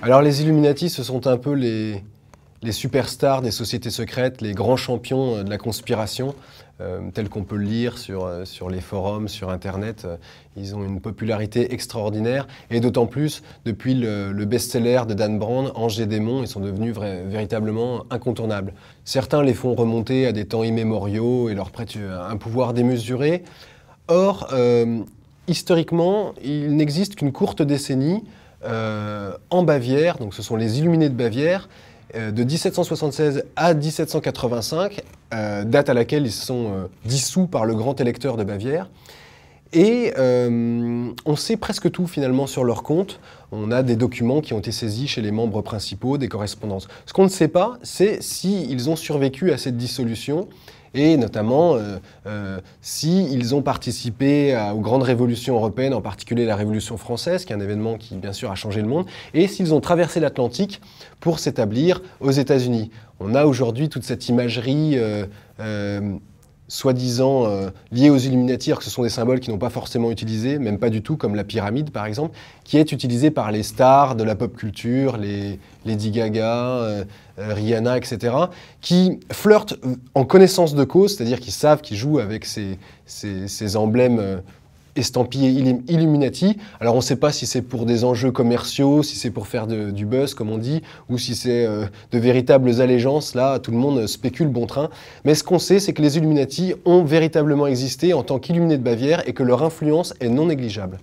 Alors les Illuminati, ce sont un peu les superstars des sociétés secrètes, les grands champions de la conspiration, tels qu'on peut le lire sur les forums, sur Internet. Ils ont une popularité extraordinaire, et d'autant plus depuis le best-seller de Dan Brown, Anges et démons, ils sont devenus véritablement incontournables. Certains les font remonter à des temps immémoriaux et leur prêtent un pouvoir démesuré. Or, historiquement, il n'existe qu'une courte décennie en Bavière, donc ce sont les Illuminés de Bavière, de 1776 à 1785, date à laquelle ils sont dissous par le grand électeur de Bavière. Et on sait presque tout finalement sur leur compte. On a des documents qui ont été saisis chez les membres principaux, des correspondances. Ce qu'on ne sait pas, c'est s'ils ont survécu à cette dissolution, et notamment s'ils ont participé aux grandes révolutions européennes, en particulier la Révolution française, qui est un événement qui, bien sûr, a changé le monde, et s'ils ont traversé l'Atlantique pour s'établir aux États-Unis. On a aujourd'hui toute cette imagerie soi-disant liées aux Illuminati, alors que ce sont des symboles qui n'ont pas forcément utilisés, même pas du tout, comme la pyramide par exemple, qui est utilisée par les stars de la pop culture, les Lady Gaga, Rihanna, etc., qui flirtent en connaissance de cause, c'est-à-dire qu'ils savent qu'ils jouent avec ces emblèmes estampillés Illuminati. Alors on ne sait pas si c'est pour des enjeux commerciaux, si c'est pour faire du buzz, comme on dit, ou si c'est de véritables allégeances. Là, tout le monde spécule bon train. Mais ce qu'on sait, c'est que les Illuminati ont véritablement existé en tant qu'Illuminés de Bavière et que leur influence est non négligeable.